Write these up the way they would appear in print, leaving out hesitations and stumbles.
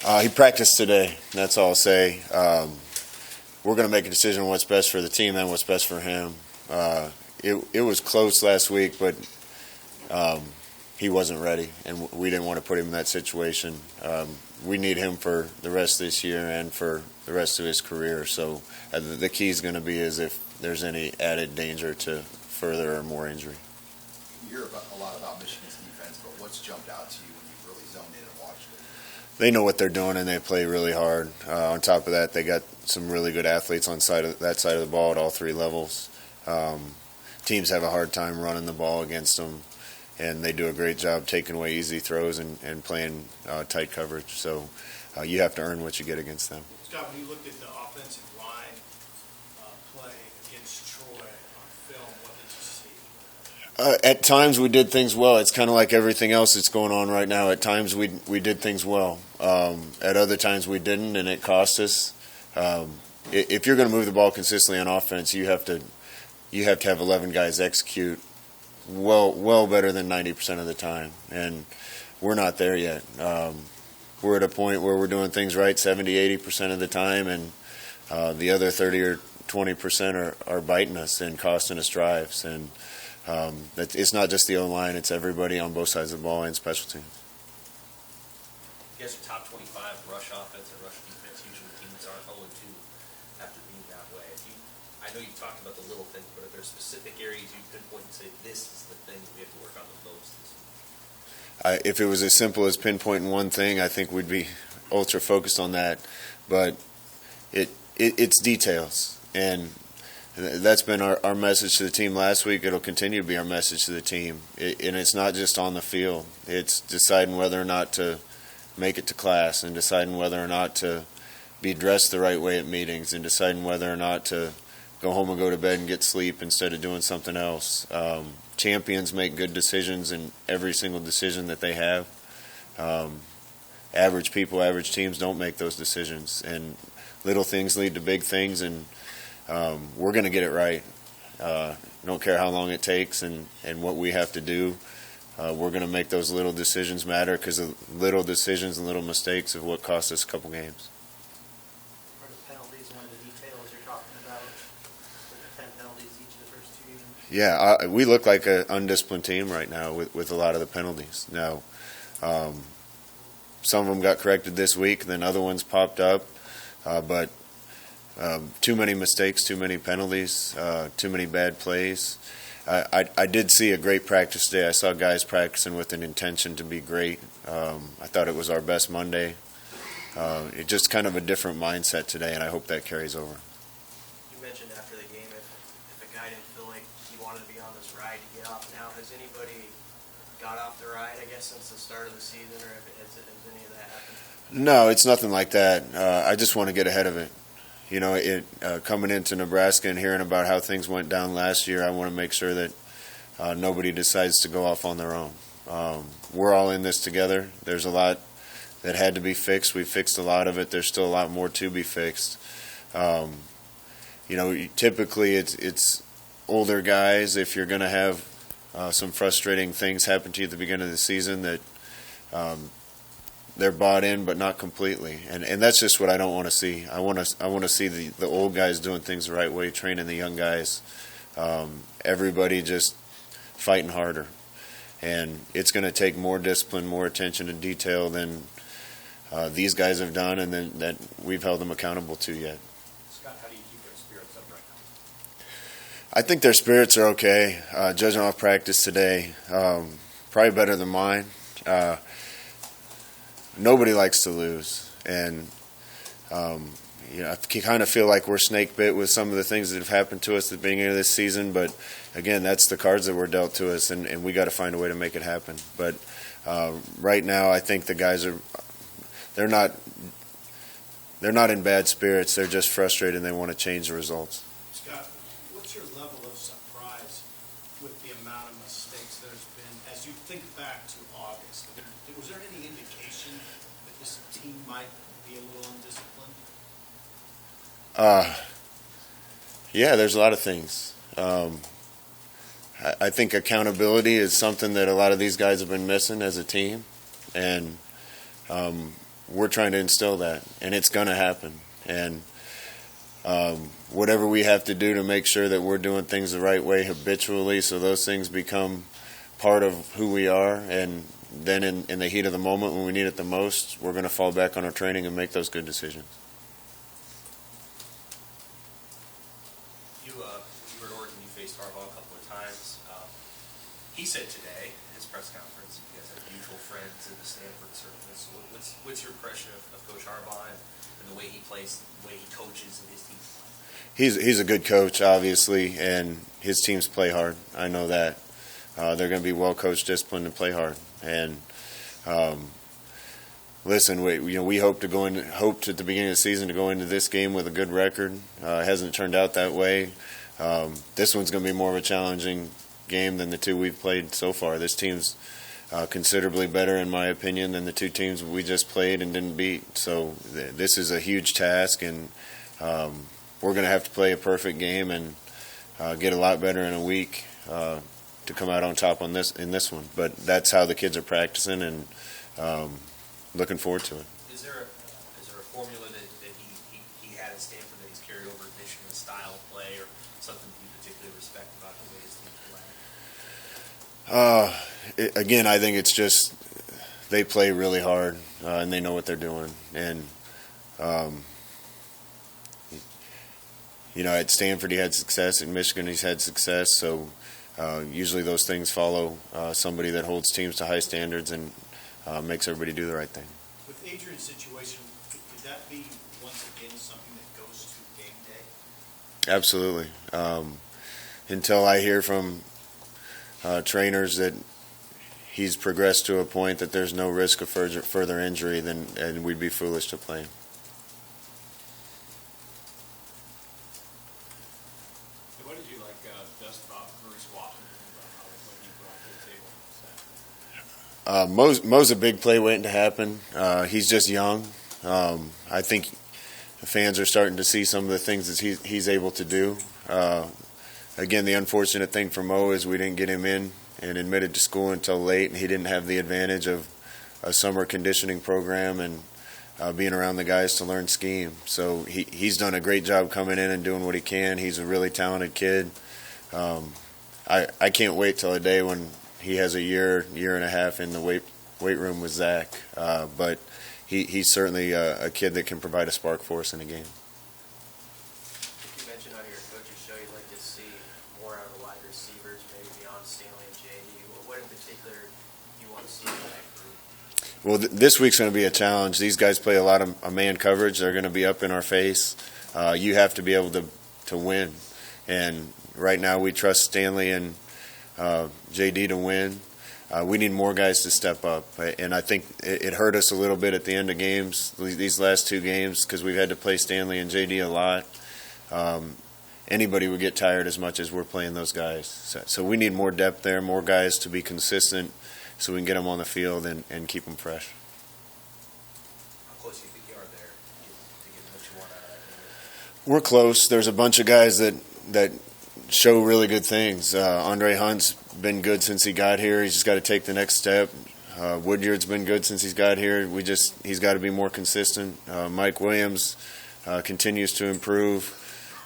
He practiced today. That's all I'll say. We're going to make a decision on what's best for the team and what's best for him. It was close last week, but he wasn't ready, and we didn't want to put him in that situation. We need him for the rest of this year and for the rest of his career. So the key is going to be is if there's any added danger to further or more injury. You hear a lot about Michigan's defense, but what's jumped out to you when you've really zoned in and watched it? They know what they're doing, and they play really hard. On top of that, they got some really good athletes on that side of the ball at all three levels. Teams have a hard time running the ball against them, and they do a great job taking away easy throws and playing tight coverage. So you have to earn what you get against them. Scott, when you looked at the offensive line play against Troy on film, what did you see? At times we did things well. It's kind of like everything else that's going on right now. At times we did things well. At other times we didn't, and it cost us. If you're going to move the ball consistently on offense, you have to have 11 guys execute well better than 90% of the time, and we're not there yet. We're at a point where we're doing things right 70-80% of the time, and the other 30 or 20% are biting us and costing us drives. And it's not just the O-line; it's everybody on both sides of the ball and special teams. You guys are top 25 rush offense and rush defense. Usually teams aren't 0-2 after being that way. I know you've talked about the little things, but are there specific areas you pinpoint and say this is the thing that we have to work on the most? If it was as simple as pinpointing one thing, I think we'd be ultra focused on that. But it's details, and that's been our message to the team last week. It'll continue to be our message to the team, and it's not just on the field. It's deciding whether or not to make it to class, and deciding whether or not to be dressed the right way at meetings, and deciding whether or not to go home and go to bed and get sleep instead of doing something else. Champions make good decisions in every single decision that they have. Average people, average teams don't make those decisions, and little things lead to big things, and we're going to get it right. Don't care how long it takes and what we have to do. We're going to make those little decisions matter, because the little decisions and little mistakes are what cost us a couple games. Are the penalties one of the details you're talking about? The 10 penalties each of the first 2 games? Yeah, we look like an undisciplined team right now with a lot of the penalties. Now, some of them got corrected this week, and then other ones popped up. But too many mistakes, too many penalties, too many bad plays. I did see a great practice day. I saw guys practicing with an intention to be great. I thought it was our best Monday. It's just kind of a different mindset today, and I hope that carries over. You mentioned after the game if a guy didn't feel like he wanted to be on this ride to get off now. Has anybody got off the ride, I guess, since the start of the season, or has any of that happened? No, it's nothing like that. I just want to get ahead of it. You know, coming into Nebraska and hearing about how things went down last year, I want to make sure that nobody decides to go off on their own. We're all in this together. There's a lot that had to be fixed. We fixed a lot of it. There's still a lot more to be fixed. You know, typically it's older guys. If you're going to have some frustrating things happen to you at the beginning of the season, that they're bought in, but not completely, and that's just what I don't want to see. I want to see the old guys doing things the right way, training the young guys. Everybody just fighting harder, and it's going to take more discipline, more attention to detail than these guys have done, and then that we've held them accountable to yet. Scott, how do you keep their spirits up right now? I think their spirits are okay. Judging off practice today, probably better than mine. Nobody likes to lose, and you know, I kind of feel like we're snake bit with some of the things that have happened to us at the beginning of this season. But again, that's the cards that were dealt to us, and we got to find a way to make it happen. But right now, I think the guys they're not in bad spirits. They're just frustrated, and they want to change the results. Scott, what's your level of surprise with the amount of mistakes there's been as you think back to August? Was there any indication that this team might be a little undisciplined? Yeah, there's a lot of things. I think accountability is something that a lot of these guys have been missing as a team, and we're trying to instill that, and it's going to happen. And whatever we have to do to make sure that we're doing things the right way habitually, so those things become part of who we are, and then in the heat of the moment when we need it the most, we're going to fall back on our training and make those good decisions. You were at Oregon, you faced Harbaugh a couple of times. He said today in his press conference, you guys have mutual friends in the Stanford circle. So what's your impression of Coach Harbaugh and the way he plays, the way he coaches and his team? He's a good coach, obviously, and his teams play hard. I know that. They're going to be well coached, disciplined, and play hard. And listen, we hope at the beginning of the season to go into this game with a good record. It hasn't turned out that way. This one's going to be more of a challenging game than the two we've played so far. This team's considerably better, in my opinion, than the two teams we just played and didn't beat. So this is a huge task, and we're going to have to play a perfect game and get a lot better in a week to come out on top in this one. But that's how the kids are practicing, and looking forward to it. Is there a formula that he had at Stanford that he's carried over to Michigan, style of play, or something that you particularly respect about the way his team play? Again, I think it's just they play really hard, and they know what they're doing. And at Stanford he had success. At Michigan he's had success. So usually those things follow somebody that holds teams to high standards and makes everybody do the right thing. With Adrian's situation, could that be once again something that goes to game day? Absolutely. Until I hear from trainers that he's progressed to a point that there's no risk of further injury, and we'd be foolish to play him. What did you like best about Bruce Washington, about what he brought to the table? Mo's a big play waiting to happen. He's just young. I think the fans are starting to see some of the things that he's able to do. Again, the unfortunate thing for Mo is we didn't get him in and admitted to school until late, and he didn't have the advantage of a summer conditioning program and being around the guys to learn scheme. So he's done a great job coming in and doing what he can. He's a really talented kid. I can't wait till a day when he has a year and a half in the weight room with Zach. But he's certainly a kid that can provide a spark for us in a game. You mentioned on your coaching show you'd like to see more out of the wide receivers, maybe beyond Stanley and JD. What in particular do you want to see in that group? Well, this week's going to be a challenge. These guys play a lot of man coverage. They're going to be up in our face. You have to be able to win. And right now we trust Stanley and JD to win. We need more guys to step up. And I think it hurt us a little bit at the end of games, these last two games, because we've had to play Stanley and JD a lot. Anybody would get tired as much as we're playing those guys. So we need more depth there, more guys to be consistent so we can get them on the field and keep them fresh. How close do you think you are there to get what you want out of that? We're close. There's a bunch of guys that show really good things. Andre Hunt's been good since he got here. He's just got to take the next step. Woodyard's been good since he's got here. He's got to be more consistent. Mike Williams continues to improve.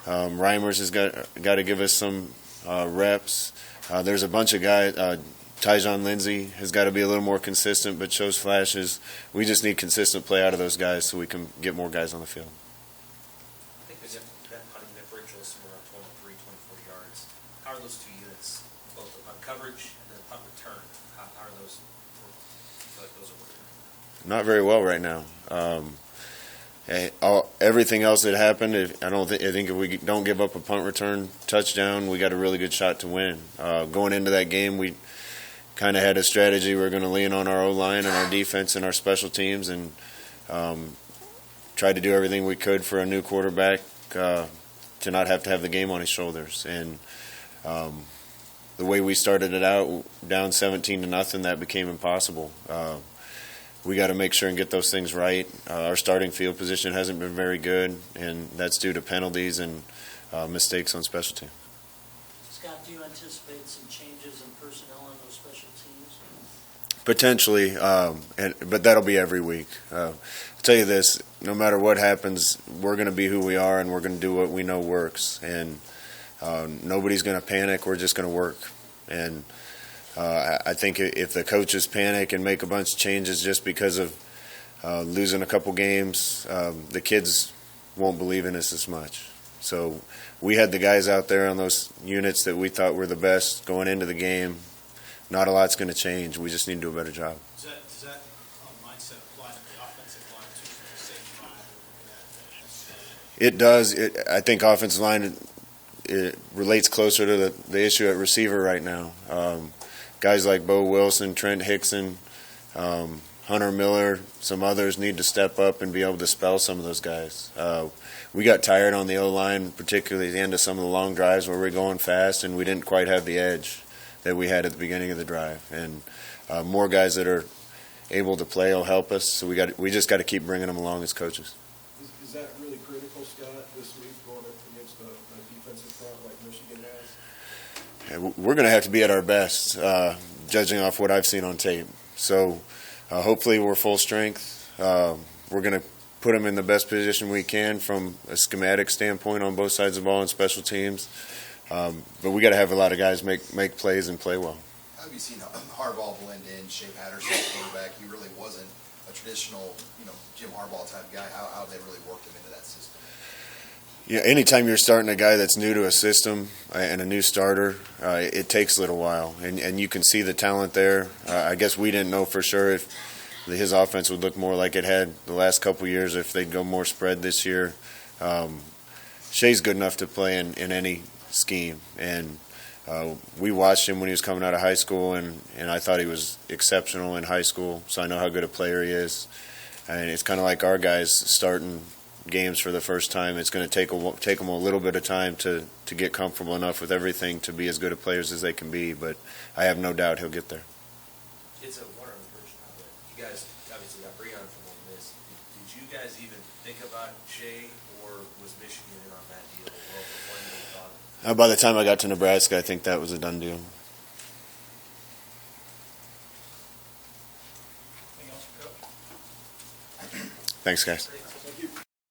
Reimers has got to give us some reps. There's a bunch of guys. Tyjon Lindsey has got to be a little more consistent, but shows flashes. We just need consistent play out of those guys so we can get more guys on the field. I think that punting differential is somewhere around 23, 24 yards. How are those two units, both the punt coverage and the punt return? How are those? Do you feel like those are working? Not very well right now. Everything else that happened, I think if we don't give up a punt return touchdown, we got a really good shot to win. Going into that game, we kind of had a strategy. We were going to lean on our O-line and our defense and our special teams, and tried to do everything we could for a new quarterback to not have to have the game on his shoulders. And the way we started it out, down 17-0, that became impossible. We got to make sure and get those things right. Our starting field position hasn't been very good, and that's due to penalties and mistakes on special teams. Scott, do you anticipate some changes in personnel on those special teams? Potentially, but that'll be every week. I'll tell you this, no matter what happens, we're going to be who we are, and we're going to do what we know works. And nobody's going to panic. We're just going to work. And I think if the coaches panic and make a bunch of changes just because of losing a couple games, the kids won't believe in us as much. So we had the guys out there on those units that we thought were the best going into the game. Not a lot's going to change. We just need to do a better job. Does that mindset apply to the offensive line too, for the same drive? It does. I think offensive line it relates closer to the issue at receiver right now. Guys like Bo Wilson, Trent Hickson, Hunter Miller, some others need to step up and be able to spell some of those guys. We got tired on the O-line, particularly at the end of some of the long drives where we're going fast and we didn't quite have the edge that we had at the beginning of the drive. And more guys that are able to play will help us. So we just got to keep bringing them along as coaches. Is that really critical, Scott, this week going up against a defensive front like Michigan has? We're going to have to be at our best, judging off what I've seen on tape. So hopefully we're full strength. We're going to put them in the best position we can from a schematic standpoint on both sides of the ball and special teams. But we got to have a lot of guys make plays and play well. How have you seen Harbaugh blend in? Shea Patterson, quarterback, he really wasn't a traditional, Jim Harbaugh type guy. How have they really worked him into that system? Yeah, anytime you're starting a guy that's new to a system and a new starter, it takes a little while, and you can see the talent there. I guess we didn't know for sure if his offense would look more like it had the last couple of years, if they'd go more spread this year. Shea's good enough to play in any scheme, and we watched him when he was coming out of high school, and I thought he was exceptional in high school, so I know how good a player he is. And it's kind of like our guys starting games for the first time. It's going to take them a little bit of time to get comfortable enough with everything to be as good of players as they can be, but I have no doubt he'll get there. It's a wonderful person now, but you guys obviously got Breon from Ole Miss. Did you guys even think about Shea, or was Michigan in on that deal well before you thought? By the time I got to Nebraska, I think that was a done deal. Anything else, Coach? Thanks, guys.